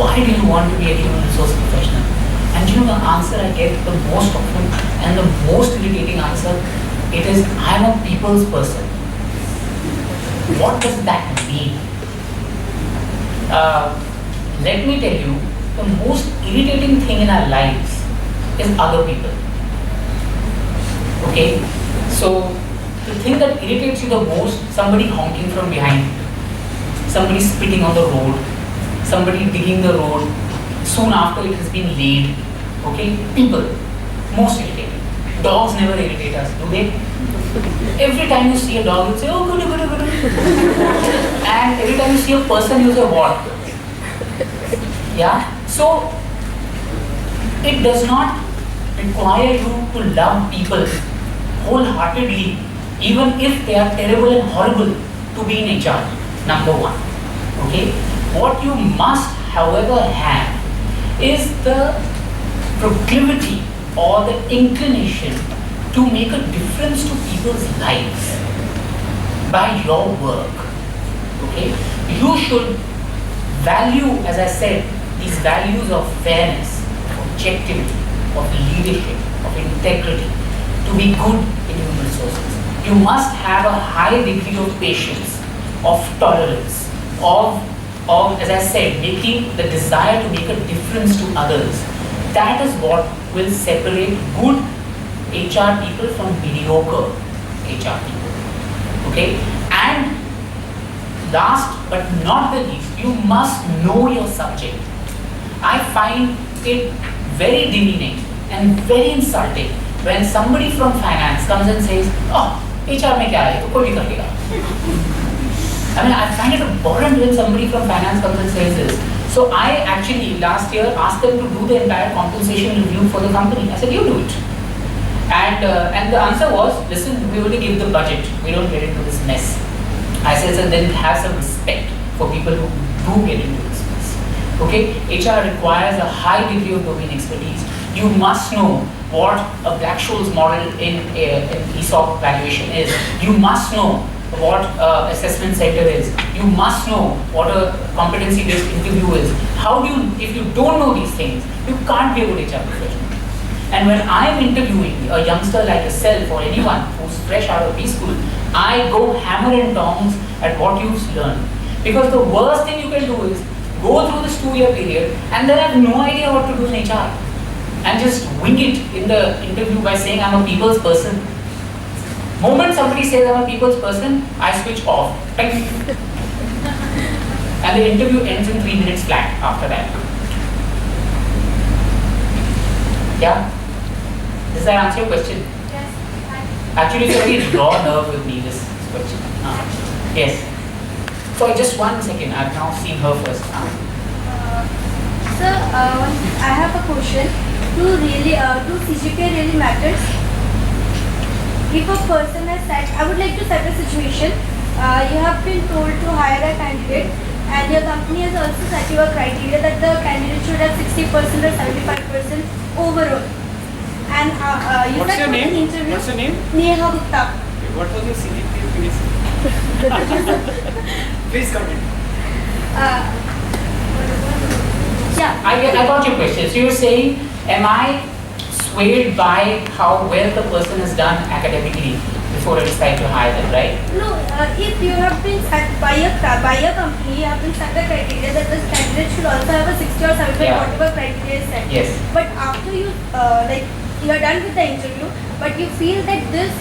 Why do you want to be a human resource professional? And the answer I get the most often and the most irritating answer, it is, I'm a people's person. What does that mean? Let me tell you, the most irritating thing in our lives is other people. Okay? So, the thing that irritates you the most, somebody honking from behind, somebody spitting on the road, somebody digging the road soon after it has been laid. Okay? People, most irritating. Dogs never irritate us, do they? Every time you see a dog, you say, oh, good, good, good. And every time you see a person, you say, what? Yeah? So, it does not require you to love people wholeheartedly, even if they are terrible and horrible. to be in HR? Number one. Okay? What you must, however, have is the proclivity or the inclination to make a difference to people's lives by your work. Okay? You should value, as I said, these values of fairness, of objectivity, of leadership, of integrity, to be good in human resources. You must have a high degree of patience, of tolerance, of as I said, making the desire to make a difference to others. That is what will separate good HR people from mediocre HR people. Okay? And last but not the least, you must know your subject. I find it very demeaning and very insulting when somebody from finance comes and says, "Oh, HR mein kya hai? To koi bhi kar lega." I mean, I find it abhorrent when somebody from finance comes and says this. So I actually last year asked them to do the entire compensation review for the company. I said, "You do it." And the answer was, "Listen, we only give the budget. We don't get into this mess." I said, "So then have some respect for people who do get into this mess." Okay? HR requires a high degree of domain expertise. You must know what a Black-Scholes model in ESOP valuation is. You must know what assessment center is. You must know what a competency-based interview is. How do you, if you don't know these things, you can't be a good HR professional. And when I'm interviewing a youngster like yourself or anyone who's fresh out of B-school, I go hammer and tongs at what you've learned. Because the worst thing you can do is go through this 2-year period and then have no idea what to do in HR. And just wing it in the interview by saying, "I'm a people's person." Moment somebody says I'm a people's person, I switch off. And the interview ends in 3 minutes flat after that. Yeah? Does that answer your question? Yes. Actually, it's a very raw nerve with me, this question. Yes. So just 1 second, I've now seen her first. Sir, I have a question. Do CGPA really matters? If a person has set, I would like to set a situation. You have been told to hire a candidate, and your company has also set you a criteria that the candidate should have 60% or 75% overall. And you What's said your in name? the interview. What's your name? Neha Gupta. What was your CGPA previously? Please continue. Yeah. I got your question. So you're saying, am I swayed by how well the person has done academically before I decide to hire them, right? No, if you have been set by a company, you have been set the criteria that the candidate should also have a 60 or 75, Yeah. whatever criteria is set. Yes. But after you, you are done with the interview, but you feel that this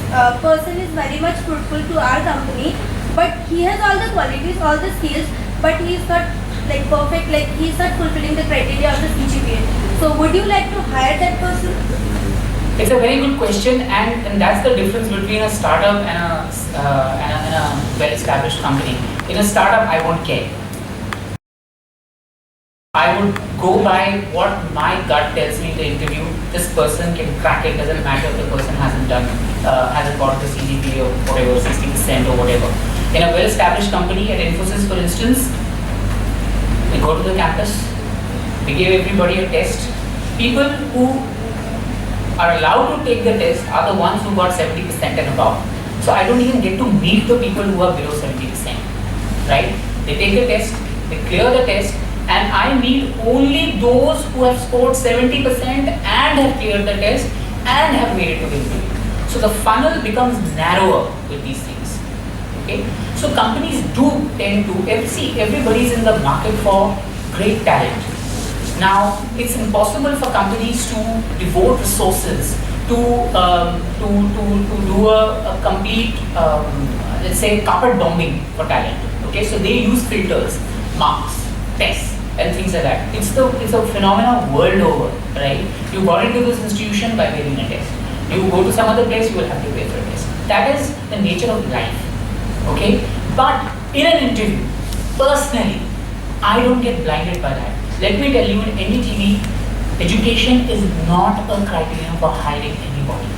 person is very much fruitful to our company, but he has all the qualities, all the skills, but he is not like perfect, like he is not fulfilling the criteria of the CGPA. So would you like to hire that person? It's a very good question, and that's the difference between a startup and a well-established company. In a startup, I won't care. I would go by what my gut tells me in the interview. This person can crack it. Doesn't matter if the person hasn't got the CGPA or whatever, 60% or whatever. In a well-established company, at Infosys, for instance, we go to the campus. We give everybody a test. People who are allowed to take the test are the ones who got 70% and above. So I don't even get to meet the people who are below 70%, right? They take the test, they clear the test, and I meet only those who have scored 70% and have cleared the test and have made it to the interview. So the funnel becomes narrower with these things, okay? So companies do tend to, see, everybody's in the market for great talent. Now, it's impossible for companies to devote resources to do a complete, let's say, carpet bombing for talent. Okay, so they use filters, marks, tests, and things like that. It's a phenomenon world over, right? You got into this institution by giving a test. You go to some other place, you will have to pay for a test. That is the nature of life. Okay, but in an interview, personally, I don't get blinded by that. Let me tell you, in NDTV, education is not a criterion for hiring anybody.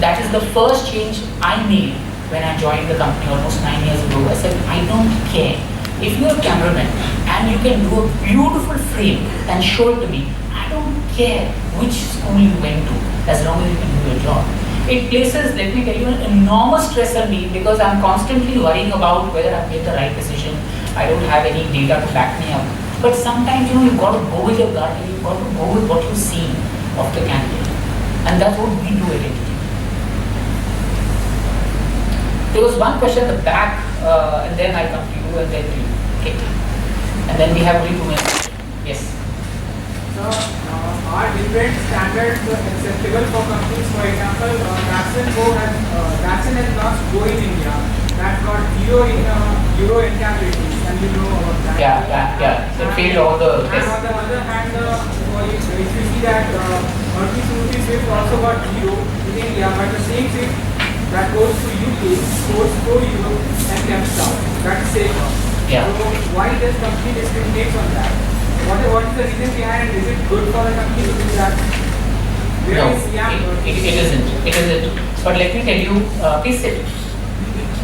That is the first change I made when I joined the company almost 9 years ago. I said, I don't care. If you're a cameraman and you can do a beautiful frame and show it to me, I don't care which school you went to, as long as you can do your job. It places, let me tell you, an enormous stress on me because I'm constantly worrying about whether I've made the right decision. I don't have any data to back me up. But sometimes, you've got to go with your gut and you've got to go with what you see of the candidate. And that's what we do at NDTV. There was one question at the back, and then I come to you, and then you. Okay. And then we have only 2 minutes. Yes. So, are different standards acceptable for companies? For example, Datsun has launched Go in India. That got zero in Euro incapabilities, and you know about that. Yeah. It failed all the tests. And on the other hand, if you see that Suzuki Swift also got zero in India, but the same Swift that goes to UK scores 4 Euro and kept down. That's safer. Yeah. So why does company discriminate on that? What is the reason behind? Is it good for the company to do that? No, it isn't. It isn't. But let me tell you, please sit.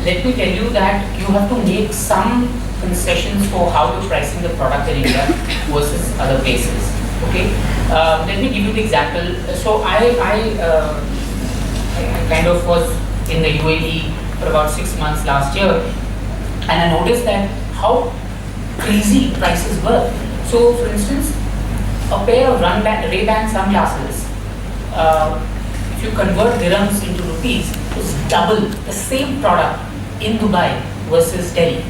Let me tell you that you have to make some concessions for how you're pricing the product in India versus other places. Okay. Let me give you the example. So I kind of was in the UAE for about 6 months last year, and I noticed that how crazy prices were. So, for instance, a pair of Ray-Ban sunglasses, if you convert dirhams into rupees, was double the same product in Dubai versus Delhi.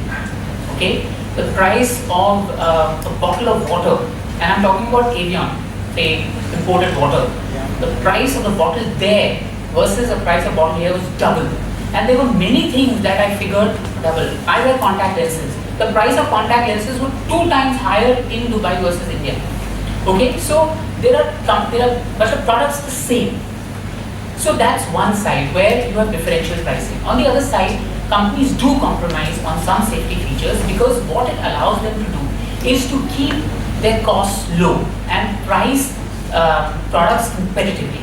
Okay, the price of a bottle of water, and I'm talking about Avion, say imported water. The price of the bottle there versus the price of bottle here was double. And there were many things that I figured double. I wear contact lenses. The price of contact lenses were 2 times higher in Dubai versus India. Okay, so but the product's the same. So that's one side where you have differential pricing. On the other side, companies do compromise on some safety features because what it allows them to do is to keep their costs low and price products competitively.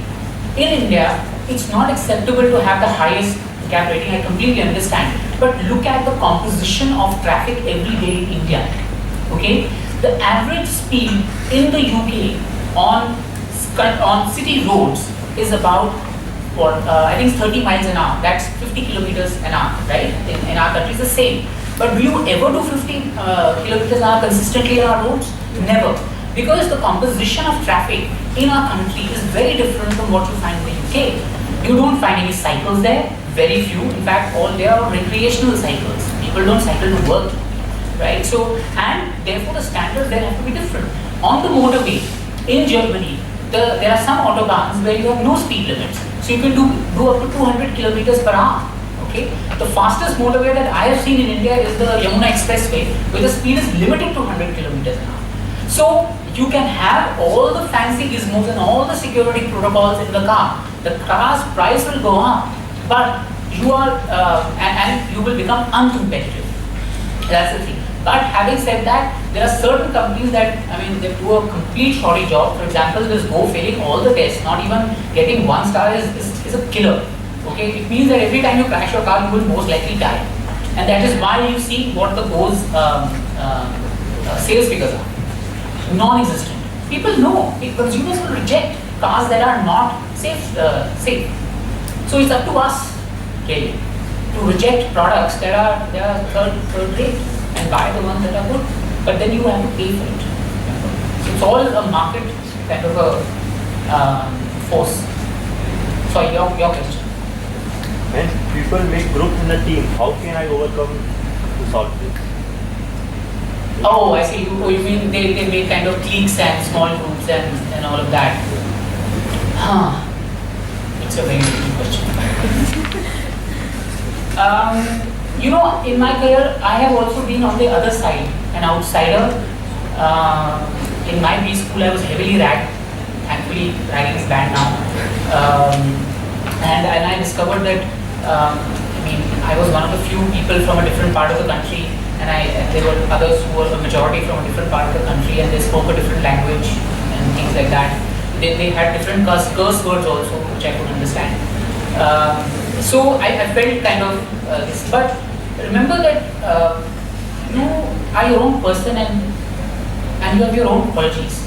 In India, it's not acceptable to have the highest cab rating, I completely understand. But look at the composition of traffic every day in India. Okay, the average speed in the UK on city roads is about I think it's 30 miles an hour. That's 50 kilometers an hour, right? In our country, it's the same. But do you ever do 50 kilometers an hour consistently on our roads? Never. Because the composition of traffic in our country is very different from what you find in the UK. You don't find any cycles there, very few. In fact, all they are recreational cycles. People don't cycle to work, right? So, and therefore the standards there have to be different. On the motorway in Germany, there are some autobahns where you have no speed limits. So you can do up to 200 kilometers per hour. Okay, the fastest motorway that I have seen in India is the Yamuna Expressway, where the speed is limited to 100 kilometers an hour. So you can have all the fancy gizmos and all the security protocols in the car. The car's price will go up, but you are and you will become uncompetitive. That's the thing. But having said that, there are certain companies that, they do a complete shoddy job. For example, this Go failing all the tests, not even getting 1 star is a killer. Okay, it means that every time you crash your car, you will most likely die. And that is why you see what the Go's sales figures are. Non-existent. People know, consumers will reject cars that are not safe. So it's up to us, really, to reject products that are third rate and buy the ones that are good. But then you have to pay for it. So it's all a market kind of a force. So your question. When people make groups in a team, how can I overcome to solve this? Oh, I see. You mean they make kind of cliques and small groups and all of that? It's a very good question. In my career, I have also been on the other side, an outsider. In my preschool, I was heavily ragged. Thankfully, ragging is banned now. And I discovered that, I was one of the few people from a different part of the country, and there were others who were a majority from a different part of the country, and they spoke a different language and things like that. They had different curse words also, which I could understand. So I felt kind of this, but remember that you are your own person and you have your own qualities.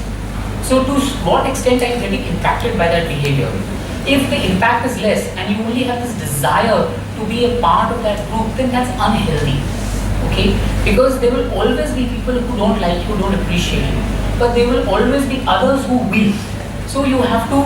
So to what extent are you getting impacted by that behavior? If the impact is less and you only have this desire to be a part of that group, then that's unhealthy. Okay? Because there will always be people who don't like you, don't appreciate you, but there will always be others who will. So you have to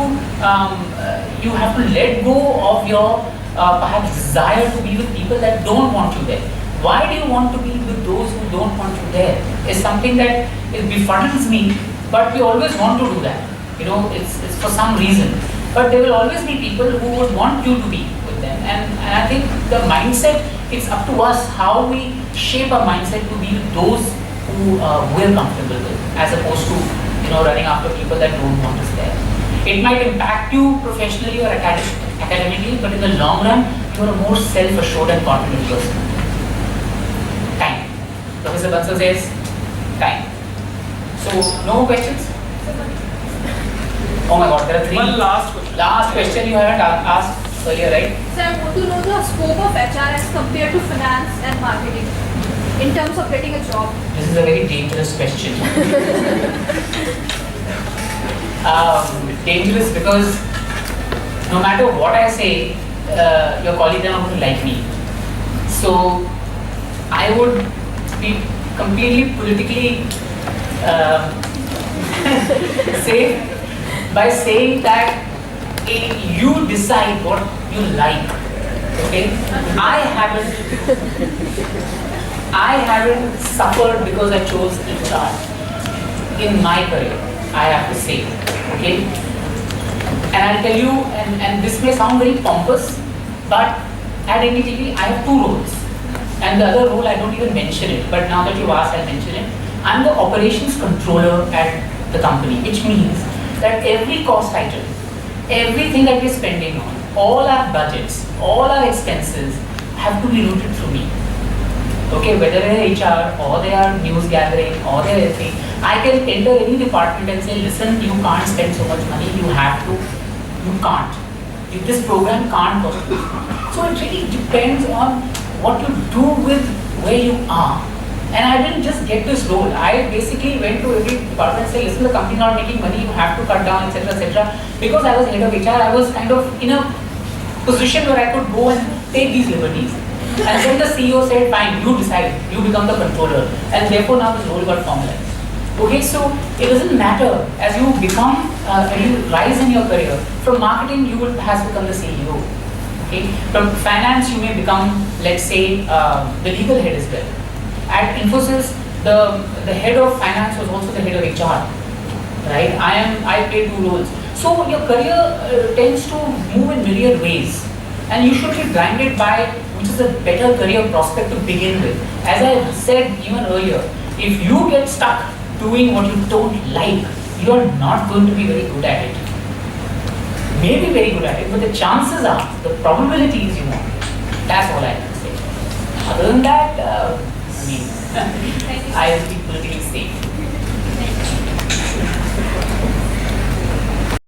let go of your perhaps desire to be with people that don't want you there. Why do you want to be with those who don't want you there? It's something that it befuddles me, but we always want to do that. You know, it's for some reason. But there will always be people who would want you to be with them. And I think the mindset, it's up to us how we shape our mindset to be with those who we're comfortable with, as opposed to running after people that don't want us there. It might impact you professionally or academically, but in the long run, you're a more self-assured and confident person. Time. Professor Bansal says, time. So, no more questions? Oh my God, there are 3. One last question. Last question you haven't asked earlier, right? So I want to know the scope of HR as compared to finance and marketing in terms of getting a job. This is a very dangerous question. Dangerous because no matter what I say, your colleagues are not going to like me. So I would be completely politically safe by saying that you decide what you like. Okay? I haven't suffered because I chose HR in my career, I have to say. Okay? And I'll tell you, and this may sound very pompous, but at NDTV I have 2 roles. And the other role I don't even mention it, but now that you've asked, I'll mention it. I'm the operations controller at the company, which means that every cost item, everything that we're spending on, all our budgets, all our expenses have to be routed through me. Okay, whether they're HR or they are news gathering or they're anything, I can enter any department and say, listen, you can't spend so much money, you have to, you can't. This program can't work. So it really depends on what you do with where you are. And I didn't just get this role. I basically went to every department and said, listen, the company is not making money, you have to cut down, etc., etc. Because I was head of HR, I was kind of in a position where I could go and take these liberties. And then the CEO said, fine, you decide, you become the controller. And therefore now this role got formalized. Okay, so it doesn't matter as you become, when you rise in your career. From marketing, you will have become the CEO. Okay, from finance, you may become, let's say, the legal head as well. At Infosys, the head of finance was also the head of HR, right? I play 2 roles. So your career tends to move in myriad ways, and you should be blinded by which is a better career prospect to begin with. As I said even earlier, if you get stuck doing what you don't like, you are not going to be very good at it. Maybe very good at it, but the chances are, the probability is you won't. That's all I can say. Other than that, I will be politically safe.